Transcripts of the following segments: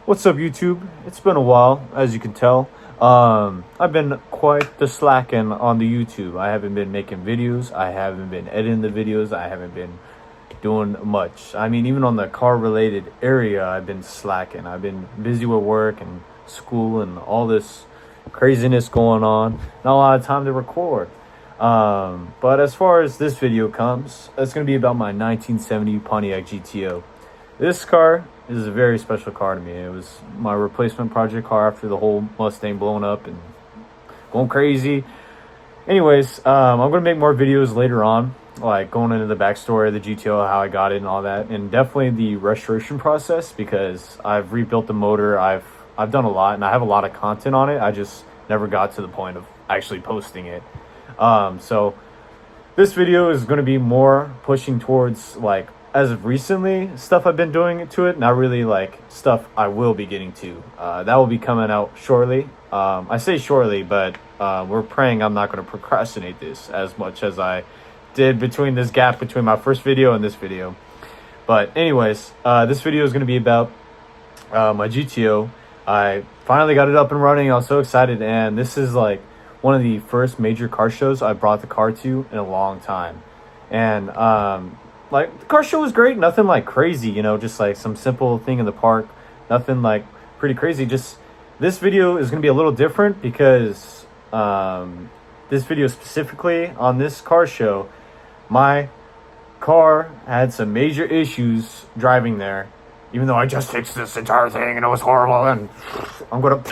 What's up, YouTube? It's been a while, as you can tell. I've been quite the slacking on the YouTube. I haven't been making videos. I haven't been editing the videos. I haven't been doing much. I mean, even on the car-related area, I've been slacking. I've been busy with work and school and all this craziness going on. Not a lot of time to record. But as far as this video comes, it's going to be about my 1970 Pontiac GTO. This car is a very special car to me. It was my replacement project car after the whole Mustang blowing up and going crazy. Anyways, I'm going to make more videos later on, like going into the backstory of the GTO, how I got it and all that, and definitely the restoration process, because I've rebuilt the motor. I've done a lot, and I have a lot of content on it. I just never got to the point of actually posting it. So this video is going to be more pushing towards, like, as of recently, stuff I've been doing to it, not really like stuff I will be getting to. That will be coming out shortly. I say shortly, but we're praying I'm not going to procrastinate this as much as I did between this gap between my first video and this video. But anyways, this video is going to be about my GTO. I finally got it up and running. I was so excited, and this is like one of the first major car shows I brought the car to in a long time. And like, the car show was great. Nothing like crazy, you know, just like some simple thing in the park. Nothing like pretty crazy. Just this video is going to be a little different because this video specifically on this car show, my car had some major issues driving there. Even though I just fixed this entire thing and it was horrible, and I'm going to...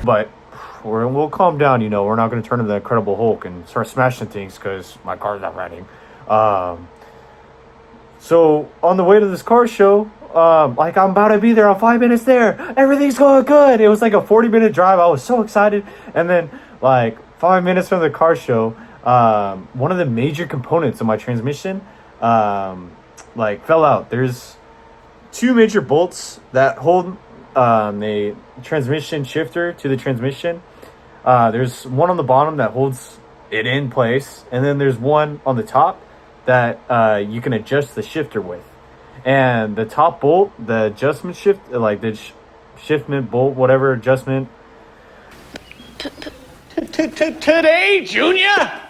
But we'll calm down, you know. We're not going to turn into the Incredible Hulk and start smashing things because my car's not running. So on the way to this car show, like, I'm about to be there. I'm 5 minutes there. Everything's going good. It was like a 40-minute drive. I was so excited. And then, like, 5 minutes from the car show, one of the major components of my transmission, like, fell out. There's two major bolts that hold a transmission shifter to the transmission. There's one on the bottom that holds it in place, and then there's one on the top that you can adjust the shifter with. And the top bolt, the adjustment shift, like the shiftment bolt, whatever adjustment. Today, Junior?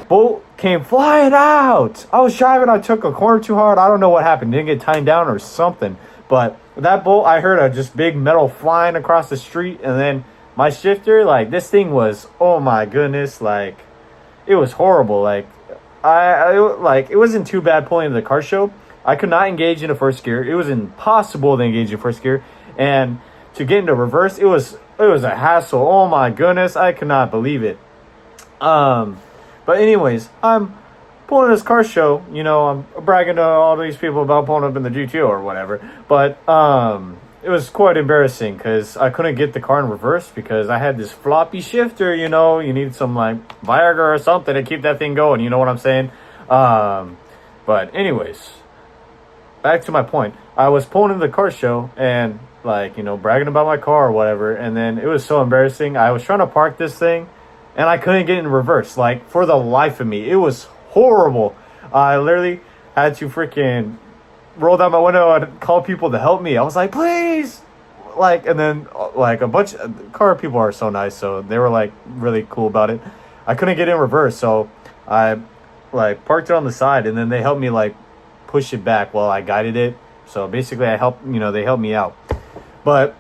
Bolt came flying out. I was driving, I took a corner too hard. I don't know what happened. Didn't get timed down or something. But that bolt, I heard a just big metal flying across the street, and then my shifter, like, this thing was, oh my goodness, like, it was horrible. Like, like, it wasn't too bad pulling into the car show. I could not engage in a first gear. It was impossible to engage in first gear, and to get into reverse, it was a hassle. Oh my goodness, I could not believe it. But anyways, I'm pulling this car show, you know, I'm bragging to all these people about pulling up in the GTO or whatever. But it was quite embarrassing because I couldn't get the car in reverse because I had this floppy shifter, you know. You need some, like, Viagra or something to keep that thing going, you know what I'm saying? But anyways, back to my point. I was pulling in the car show and, like, you know, bragging about my car or whatever, and then it was so embarrassing. I was trying to park this thing and I couldn't get in reverse, like, for the life of me. It was horrible. I literally had to freaking roll down my window and call people to help me. I was like, please, like, and then, like, a bunch of car people are so nice, so they were, like, really cool about it. I couldn't get in reverse, so I, like, parked it on the side, and then they helped me, like, push it back while I guided it. So basically, they helped me out. But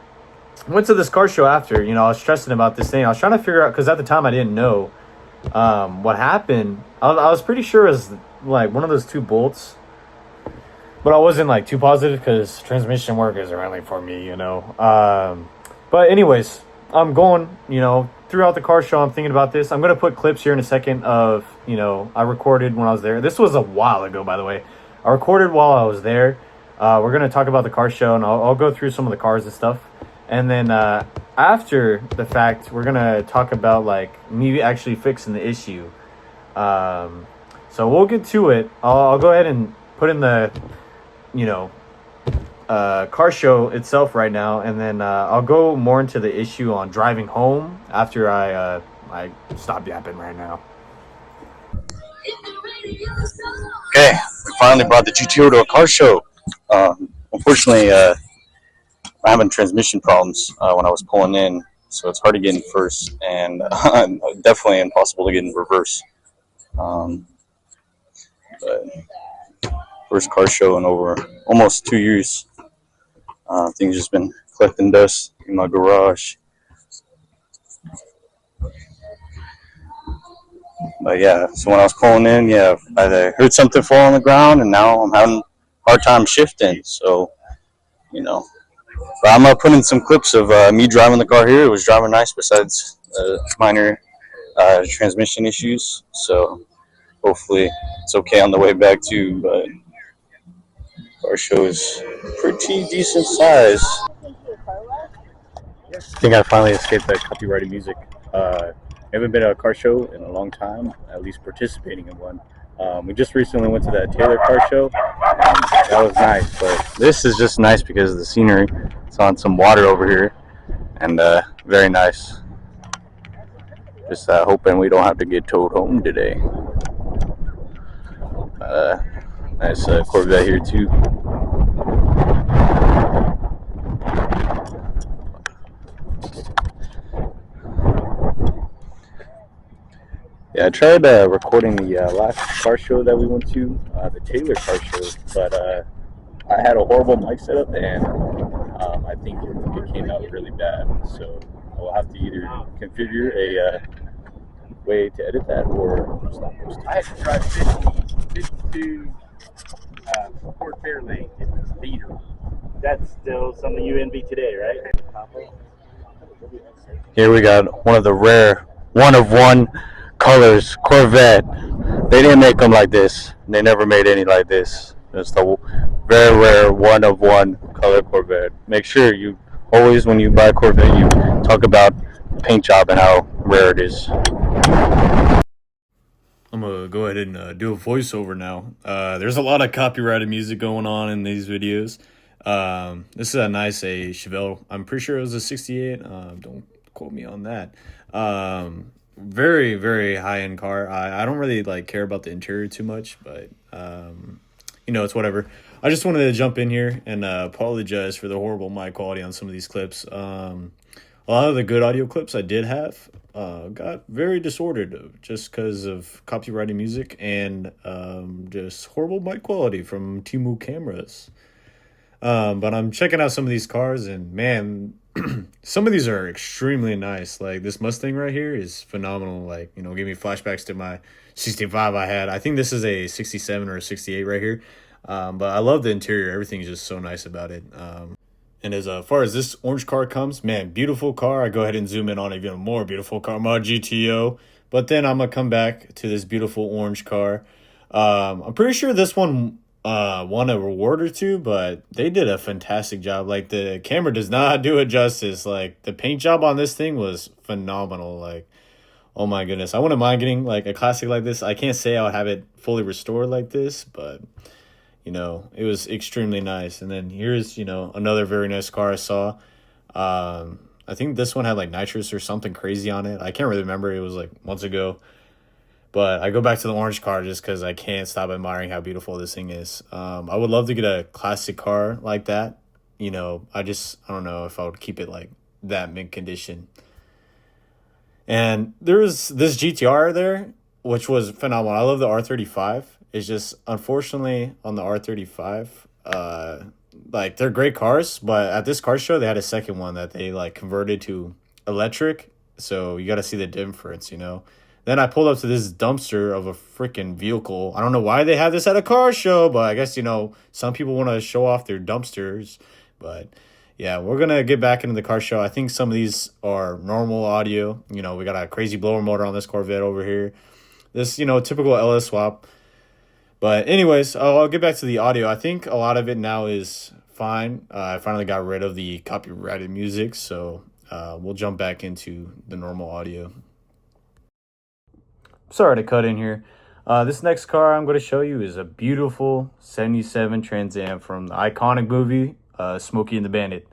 went to this car show after, you know. I was stressing about this thing. I was trying to figure out, because at the time I didn't know what happened. I was pretty sure it was like one of those two bolts, but I wasn't like too positive because transmission work isn't really for me, you know. But anyways, I'm going, you know, throughout the car show, I'm thinking about this. I'm going to put clips here in a second of, you know, I recorded when I was there. This was a while ago, by the way. I recorded while I was there. We're going to talk about the car show, and I'll go through some of the cars and stuff. And then after the fact, we're going to talk about, like, me actually fixing the issue. So we'll get to it. I'll go ahead and put in the, you know, car show itself right now. And then I'll go more into the issue on driving home after I stop yapping right now. Okay, finally brought the GTO to a car show. Unfortunately, I'm having transmission problems when I was pulling in, so it's hard to get in first, and definitely impossible to get in reverse. But first car show in over almost 2 years. Things just been collecting dust in my garage. But yeah, so when I was pulling in, I heard something fall on the ground, and now I'm having a hard time shifting. So, but I'm putting some clips of me driving the car here. It was driving nice, besides minor transmission issues. So hopefully it's okay on the way back too. But car show is pretty decent size. I think I finally escaped that copyrighted music. Haven't been to a car show in a long time, at least participating in one. We just recently went to that Taylor car show, and that was nice. But this is just nice because of the scenery. It's on some water over here, and very nice. Just hoping we don't have to get towed home today. Nice Corvette here too. Yeah, I tried recording the last car show that we went to, the Taylor car show, but I had a horrible mic setup, and I think it came out really bad. So I'll have to either configure a way to edit that or stop posting. I had to drive 52 Fort Fairlane in Beater. That's still something you envy today, right? Here we got one of the rare one-of-one colors Corvette. They didn't make them like this. They never made any like this. It's the very rare one-of-one color Corvette. Make sure you always, when you buy a Corvette, you talk about paint job and how rare it is. I'm gonna go ahead and do a voiceover now. There's a lot of copyrighted music going on in these videos. This is a nice Chevelle. I'm pretty sure it was a 68. Don't quote me on that. Very, very high-end car. I don't really care about the interior too much, but it's whatever. I just wanted to jump in here and apologize for the horrible mic quality on some of these clips. A lot of the good audio clips I did have got very disordered just because of copyrighted music and just horrible mic quality from Temu cameras. But I'm checking out some of these cars, and man, some of these are extremely nice. Like this Mustang right here is phenomenal. Give me flashbacks to my 65 I had. I think this is a 67 or a 68 right here. But I love the interior. Everything's just so nice about it. And as far as this orange car comes, man, beautiful car. I go ahead and zoom in on even more beautiful car, my GTO. But then I'm going to come back to this beautiful orange car. I'm pretty sure this one won a reward or two, but they did a fantastic job. The camera does not do it justice. The paint job on this thing was phenomenal. Oh my goodness. I wouldn't mind getting a classic like this. I can't say I would have it fully restored like this, but it was extremely nice. And then here's, another very nice car I saw. I think this one had nitrous or something crazy on it. I can't really remember. It was months ago. But I go back to the orange car just because I can't stop admiring how beautiful this thing is. I would love to get a classic car like that. I don't know if I would keep it that mint condition. And there was this GTR there, which was phenomenal. I love the R35. It's just, unfortunately, on the R35, they're great cars. But at this car show, they had a second one that they converted to electric. So you got to see the difference, Then I pulled up to this dumpster of a freaking vehicle. I don't know why they have this at a car show, but I guess, some people want to show off their dumpsters. But, yeah, we're going to get back into the car show. I think some of these are normal audio. We got a crazy blower motor on this Corvette over here. This, typical LS swap. But anyways, I'll get back to the audio. I think a lot of it now is fine. I finally got rid of the copyrighted music, so we'll jump back into the normal audio. Sorry to cut in here. This next car I'm going to show you is a beautiful 77 Trans Am from the iconic movie Smokey and the Bandit.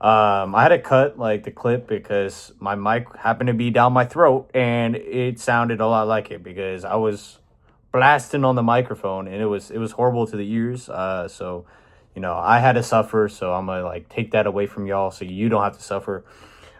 I had to cut the clip because my mic happened to be down my throat and it sounded a lot like it because I was blasting on the microphone, and it was horrible to the ears. So, you know, I had to suffer. So I'm gonna like take that away from y'all, so you don't have to suffer.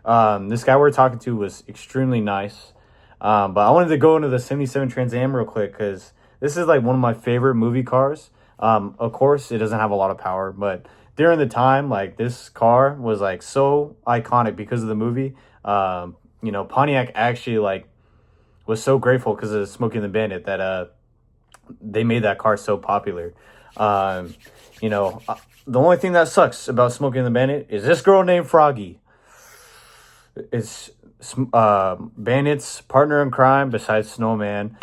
This guy we're talking to was extremely nice. But I wanted to go into the 77 Trans Am real quick because this is like one of my favorite movie cars. Of course, it doesn't have a lot of power, but during the time, like this car was like so iconic because of the movie. You know, Pontiac actually like was so grateful because of Smokey and the Bandit that they made that car so popular. You know, the only thing that sucks about Smokey and the Bandit is this girl named Froggy. It's Bandit's partner in crime besides Snowman.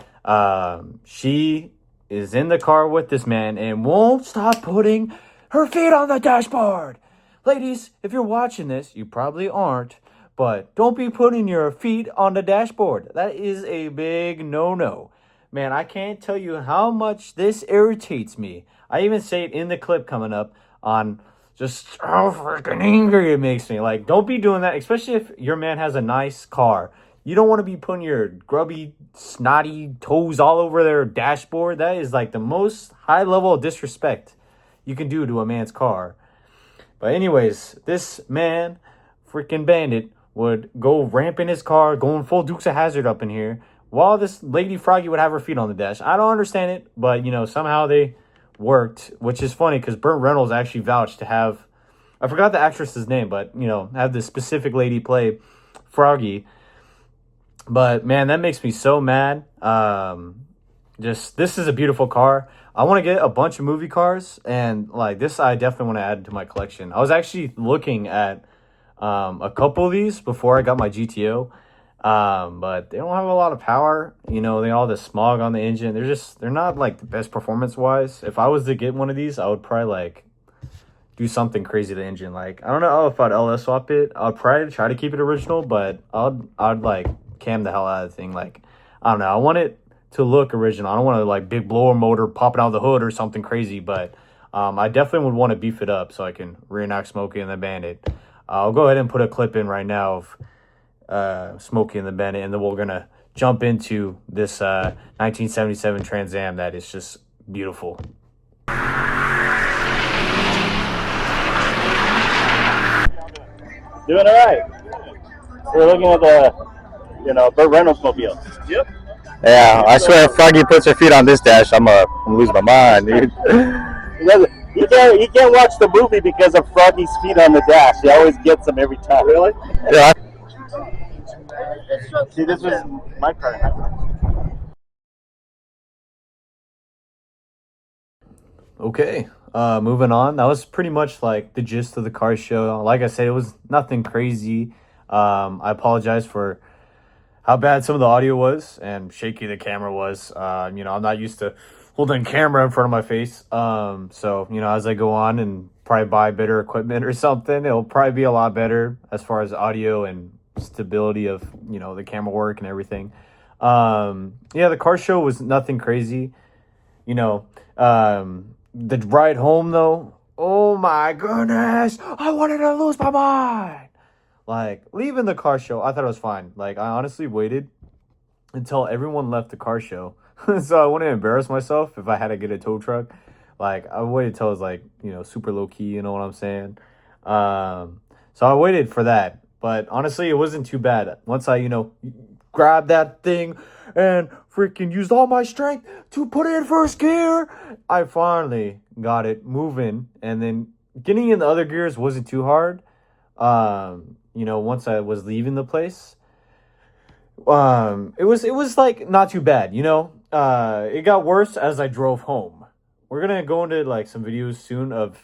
She is in the car with this man and won't stop putting her feet on the dashboard. Ladies, if you're watching this, you probably aren't, but don't be putting your feet on the dashboard. That is a big no-no. Man, I can't tell you how much this irritates me. I even say it in the clip coming up on just how freaking angry it makes me. Like, don't be doing that, especially if your man has a nice car. You don't want to be putting your grubby, snotty toes all over their dashboard. That is like the most high level of disrespect you can do to a man's car. But anyways, this man, freaking Bandit, would go ramp in his car, going full Dukes of Hazzard up in here, while this lady Froggy would have her feet on the dash. I don't understand it, but, you know, somehow they worked, which is funny because Burt Reynolds actually vouched to have, I forgot the actress's name, but, you know, have this specific lady play Froggy. But, man, that makes me so mad. This is a beautiful car. I want to get a bunch of movie cars, and, like, this I definitely want to add to my collection. I was actually looking at a couple of these before I got my GTO, but they don't have a lot of power. You know, they all the smog on the engine. They're not, like, the best performance-wise. If I was to get one of these, I would probably, like, do something crazy to the engine. Like, I don't know if I'd LS swap it. I'd probably try to keep it original, but I'd like cam the hell out of the thing. Like, I don't know. I want it to look original. I don't want to like big blower motor popping out of the hood or something crazy, but I definitely would want to beef it up so I can reenact Smokey and the Bandit. I'll go ahead and put a clip in right now of Smokey and the Bandit, and then we're gonna jump into this 1977 Trans Am that is just beautiful. Doing all right. We're looking at the, Burt Reynolds mobile. Yep. Yeah, I swear if Froggy puts her feet on this dash, I'm gonna lose my mind, dude. You can't watch the movie because of Froggy's feet on the dash. He always gets them every time. Really? Yeah. See, this was my car. Okay, moving on. That was pretty much like the gist of the car show. Like I said, it was nothing crazy. I apologize for how bad some of the audio was and shaky the camera was. You know, I'm not used to holding camera in front of my face. So, you know, as I go on and probably buy better equipment or something, it'll probably be a lot better as far as audio and stability of, you know, the camera work and everything. Yeah, the car show was nothing crazy. You know, the ride home though, oh my goodness, I wanted to lose my mind. Like, leaving the car show, I thought it was fine. Like, I honestly waited until everyone left the car show. So I wouldn't embarrass myself if I had to get a tow truck. Like, I waited till it was, like, you know, super low-key, you know what I'm saying? So I waited for that. But honestly, it wasn't too bad. Once I, you know, grabbed that thing and freaking used all my strength to put it in first gear, I finally got it moving. And then getting in the other gears wasn't too hard. You know, once I was leaving the place, it was like not too bad, you know. It got worse as I drove home. We're gonna go into like some videos soon of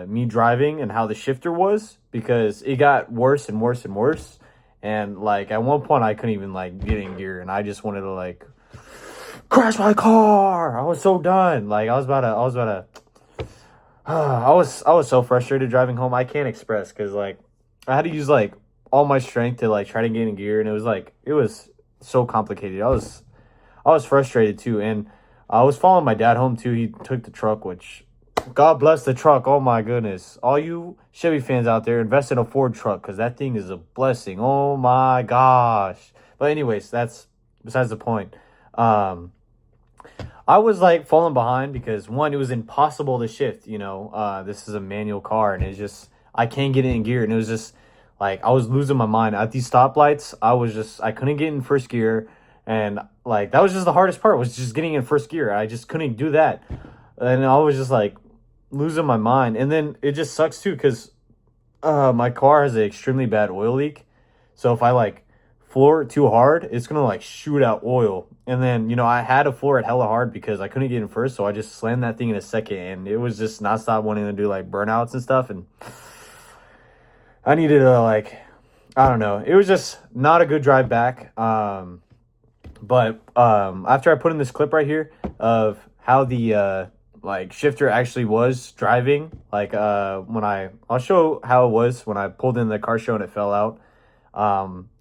me driving and how the shifter was, because it got worse and worse and worse. And like at one point I couldn't even like get in gear, and I just wanted to like crash my car. I was so done. Like I was about to I was so frustrated driving home. I can't express, because like I had to use like all my strength to like try to get in gear, and it was so complicated. I was frustrated too, and I was following my dad home too. He took the truck, which God bless the truck. Oh my goodness, all you Chevy fans out there, invest in a Ford truck, because that thing is a blessing. Oh my gosh. But anyways, that's besides the point. I I was like falling behind because one, it was impossible to shift. This is a manual car, and it's just I can't get it in gear, and it was just like I was losing my mind at these stoplights. I couldn't get in first gear, and like that was just the hardest part was just getting in first gear. I just couldn't do that, and I was just like losing my mind. And then it just sucks too because my car has an extremely bad oil leak, so if I like floor it too hard, it's gonna like shoot out oil. And then I had to floor it hella hard because I couldn't get in first, so I just slammed that thing in a second, and it was just not stop wanting to do like burnouts and stuff. And I needed to I don't know, it was just not a good drive back. But after I put in this clip right here of how the shifter actually was driving, I'll show how it was when I pulled in the car show and it fell out.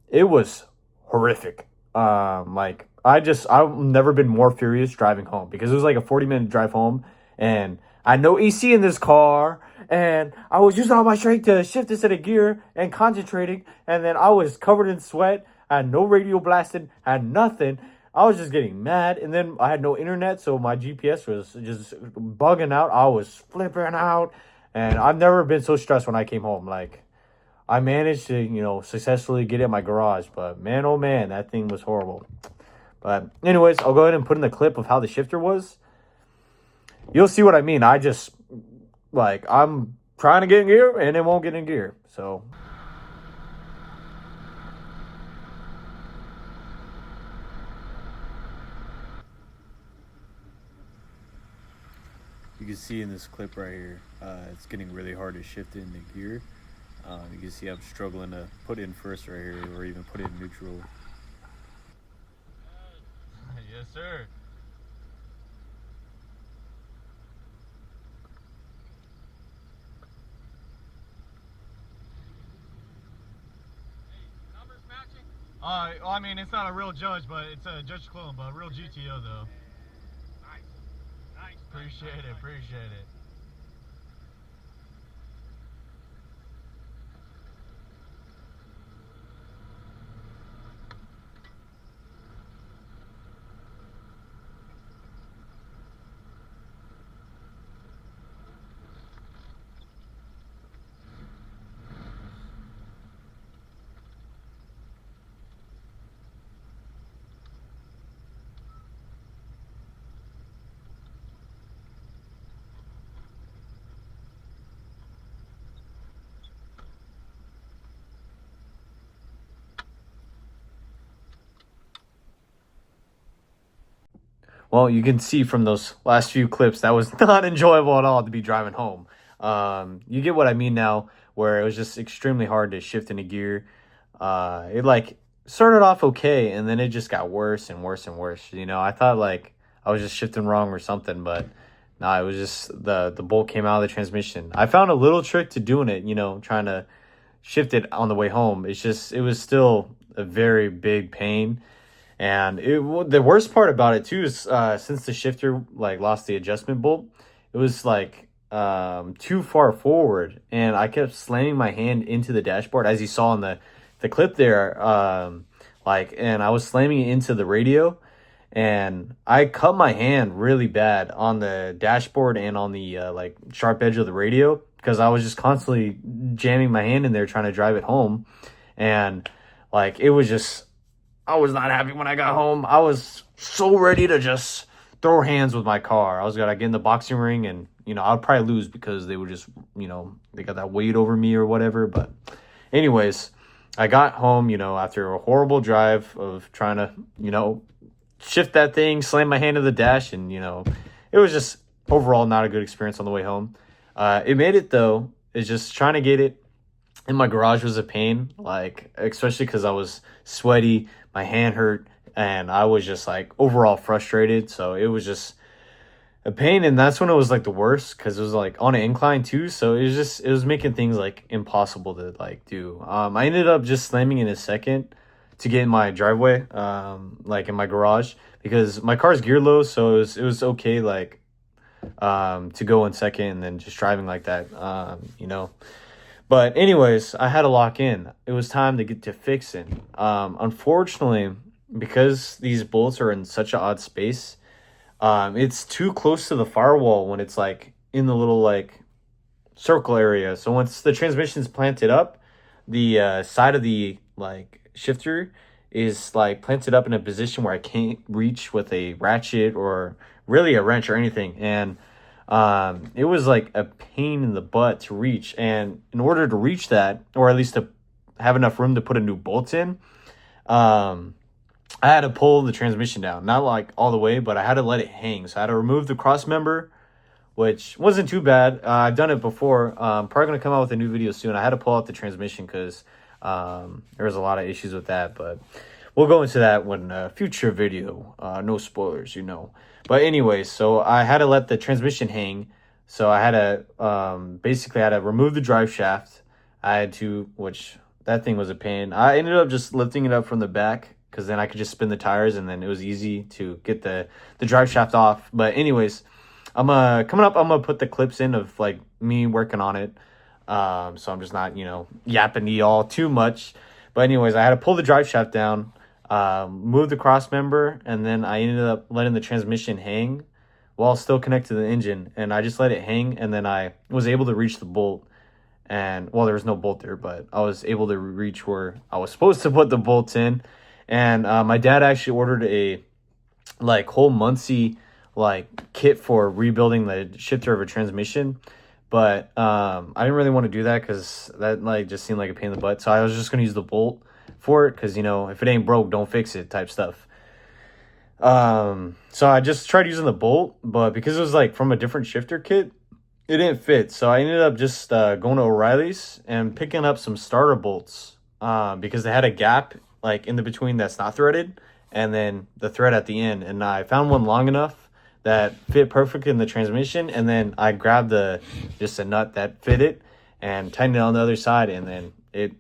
It was horrific. I've never been more furious driving home because it was like a 40-minute drive home, and I had no AC in this car, and I was using all my strength to shift this in a gear and concentrating, and then I was covered in sweat. I had no radio blasted, had nothing. I was just getting mad, and then I had no internet, so my GPS was just bugging out. I was flipping out, and I've never been so stressed when I came home. I managed to, successfully get it in my garage, but man, oh man, that thing was horrible. But anyways, I'll go ahead and put in the clip of how the shifter was. You'll see what I mean. I'm trying to get in gear, and it won't get in gear, so... You can see in this clip right here, it's getting really hard to shift it into gear. You can see I'm struggling to put in first right here, or even put it in neutral. Yes, sir. Numbers matching? I mean, it's not a real judge, but it's a judge clone, but a real GTO though. Nice. Appreciate it. Well, you can see from those last few clips that was not enjoyable at all to be driving home. You get what I mean now, where it was just extremely hard to shift into gear. It started off okay, and then it just got worse and worse and worse. I thought I was just shifting wrong or something, but no, it was just the bolt came out of the transmission. I found a little trick to doing it, trying to shift it on the way home. It was still a very big pain. And the worst part about it too is since the shifter lost the adjustment bolt, it was too far forward, and I kept slamming my hand into the dashboard, as you saw in the clip there. And I was slamming it into the radio, and I cut my hand really bad on the dashboard and on the sharp edge of the radio because I was just constantly jamming my hand in there trying to drive it home, and it was just. I was not happy when I got home. I was so ready to just throw hands with my car. I was going to get in the boxing ring, and, I'd probably lose because they would just, they got that weight over me or whatever. But anyways, I got home, after a horrible drive of trying to, shift that thing, slam my hand to the dash. And, it was just overall not a good experience on the way home. It made it, though. It's just trying to get it in my garage was a pain, especially because I was sweaty. My hand hurt, and I was just overall frustrated. So it was just a pain, and that's when it was the worst because it was on an incline too. So it was making things impossible to do. I ended up just slamming in a second to get in my driveway, in my garage, because my car's gear low, so it was okay to go in second and then just driving like that, But anyways, I had to lock in. It was time to get to fixing. Unfortunately, because these bolts are in such an odd space, it's too close to the firewall when it's like in the little like circle area. So once the transmission's planted up, the side of the like shifter is like planted up in a position where I can't reach with a ratchet or really a wrench or anything. And it was like a pain in the butt to reach. And in order to reach that, or at least to have enough room to put a new bolt in, I had to pull the transmission down, not like all the way, but I had to let it hang. So I had to remove the cross member, which wasn't too bad. I've done it before. Probably going to come out with a new video soon. I had to pull out the transmission because there was a lot of issues with that, but we'll go into that when future video. No spoilers, you know. But anyways, so I had to let the transmission hang. So I had to basically I had to remove the drive shaft. I had to, which that thing was a pain. I ended up just lifting it up from the back because then I could just spin the tires and then it was easy to get the drive shaft off. But anyways, I'm coming up, I'm gonna put the clips in of like me working on it. So I'm just not, you know, yapping to y'all too much. But anyways, I had to pull the drive shaft down, move the cross member, and then I ended up letting the transmission hang while still connected to the engine. And I just let it hang, and then I was able to reach the bolt. And well, there was no bolt there, but I was able to reach where I was supposed to put the bolts in. And my dad actually ordered a like whole Muncie like kit for rebuilding the shifter of a transmission. But I didn't really want to do that because that like just seemed like a pain in the butt. So I was just gonna use the bolt for it because, you know, if it ain't broke, don't fix it type stuff. So I just tried using the bolt, but because it was like from a different shifter kit, it didn't fit. So I ended up just going to O'Reilly's and picking up some starter bolts because they had a gap like in the between that's not threaded and then the thread at the end. And I found one long enough that fit perfect in the transmission. And then I grabbed just a nut that fit it and tightened it on the other side. And then it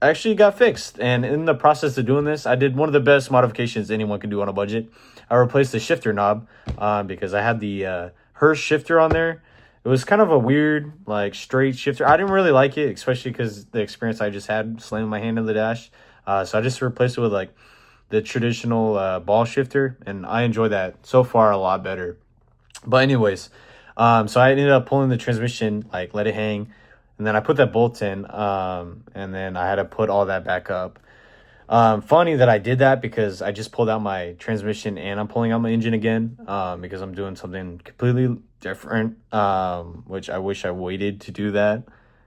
actually got fixed. And in the process of doing this, I did one of the best modifications anyone can do on a budget. I replaced the shifter knob because I had the Hurst shifter on there. It was kind of a weird, like, straight shifter. I didn't really like it, especially because the experience I just had slamming my hand in the dash. So I just replaced it with, like, the traditional ball shifter, and I enjoy that so far a lot better. But anyways, so I ended up pulling the transmission, like, let it hang, and then I put that bolt in, and then I had to put all that back up. Funny that I did that because I just pulled out my transmission and I'm pulling out my engine again because I'm doing something completely different, which I wish I waited to do that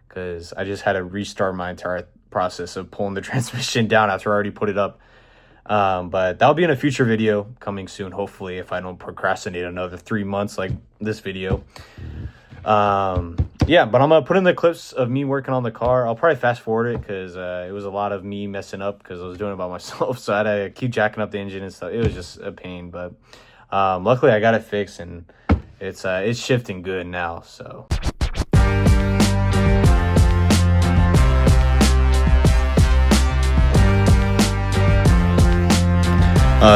because I just had to restart my entire process of pulling the transmission down after I already put it up. But that'll be in a future video coming soon, hopefully, if I don't procrastinate another 3 months like this video. Yeah, but I'm gonna put in the clips of me working on the car. I'll probably fast forward it because it was a lot of me messing up because I was doing it by myself, so I had to keep jacking up the engine and stuff. It was just a pain, but luckily I got it fixed and it's shifting good now. So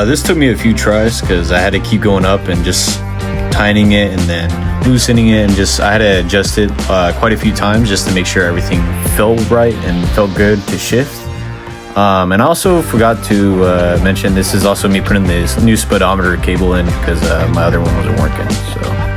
this took me a few tries because I had to keep going up and just tightening it and then loosening it, and just I had to adjust it quite a few times just to make sure everything felt right and felt good to shift. And I also forgot to mention this is also me putting this new speedometer cable in because my other one wasn't working. So.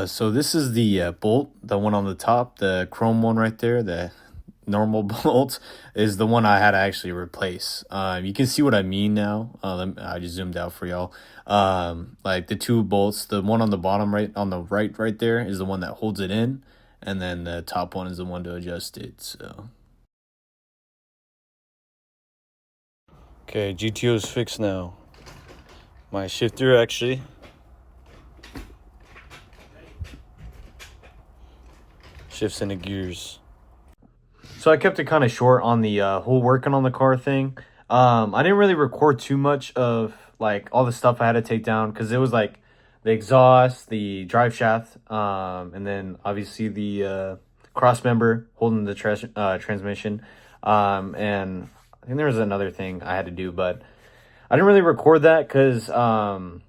So this is the bolt, the one on the top, the chrome one right there, the normal bolt is the one I had to actually replace. You can see what I mean now. I just zoomed out for y'all. Like the two bolts, the one on the bottom right on the right there is the one that holds it in, and then the top one is the one to adjust it. So okay, GTO is fixed now. My shifter actually shifts into gears. So I kept it kind of short on the whole working on the car thing. I didn't really record too much of like all the stuff I had to take down because it was like the exhaust, the drive shaft, and then obviously the cross member holding the transmission. And I think there was another thing I had to do, but I didn't really record that because I'm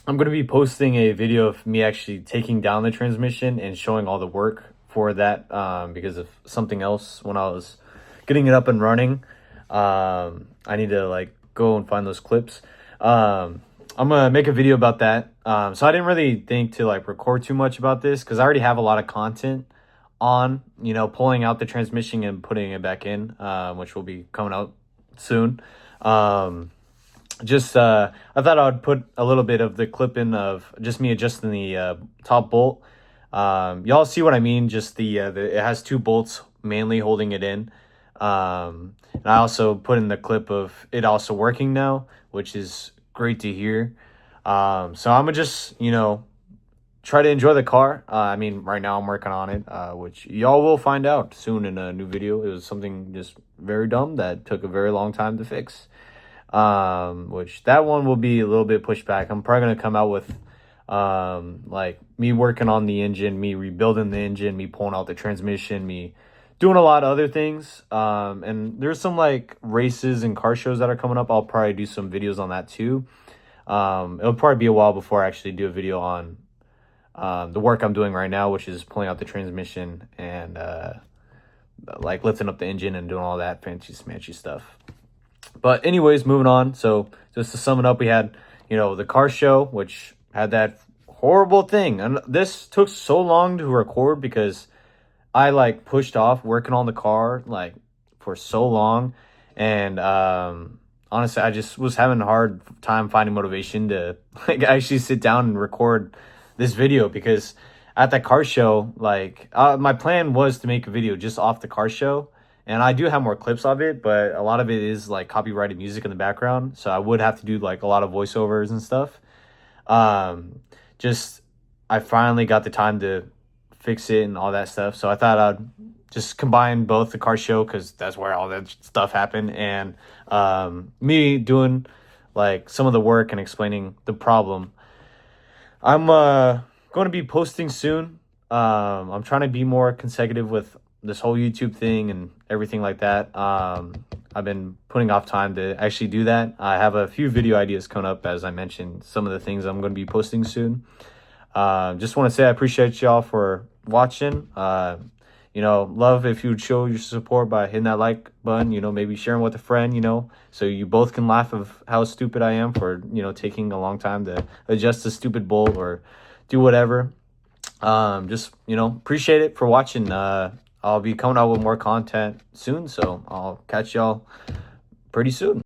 going to be posting a video of me actually taking down the transmission and showing all the work for that because of something else when I was getting it up and running. I need to like go and find those clips. I'm gonna make a video about that. So I didn't really think to like record too much about this because I already have a lot of content on, you know, pulling out the transmission and putting it back in, which will be coming out soon. I thought I would put a little bit of the clip in of just me adjusting the top bolt. Y'all see what I mean? Just it has two bolts mainly holding it in. And I also put in the clip of it also working now, which is great to hear. So I'm gonna just, you know, try to enjoy the car. I mean, right now I'm working on it, which y'all will find out soon in a new video. It was something just very dumb that took a very long time to fix. Which that one will be a little bit pushed back. I'm probably gonna come out with like me working on the engine, me rebuilding the engine, me pulling out the transmission, me doing a lot of other things. And there's some like races and car shows that are coming up. I'll probably do some videos on that too. It'll probably be a while before I actually do a video on the work I'm doing right now, which is pulling out the transmission and like lifting up the engine and doing all that fancy smanchy stuff. But anyways, moving on. So just to sum it up, we had, you know, the car show, which had that horrible thing. And this took so long to record because I like pushed off working on the car like for so long. And honestly, I just was having a hard time finding motivation to like actually sit down and record this video because at that car show, like my plan was to make a video just off the car show. And I do have more clips of it, but a lot of it is like copyrighted music in the background. So I would have to do like a lot of voiceovers and stuff. I finally got the time to fix it and all that stuff. So I thought I'd just combine both the car show because that's where all that stuff happened. And me doing like some of the work and explaining the problem. I'm going to be posting soon. I'm trying to be more consecutive with this whole YouTube thing and everything like that. I've been putting off time to actually do that. I have a few video ideas coming up, as I mentioned, some of the things I'm going to be posting soon. Just want to say I appreciate y'all for watching. You know, love if you would show your support by hitting that like button, you know, maybe sharing with a friend, you know, so you both can laugh of how stupid I am for, you know, taking a long time to adjust a stupid bolt or do whatever. Just, you know, appreciate it for watching. I'll be coming out with more content soon, so I'll catch y'all pretty soon.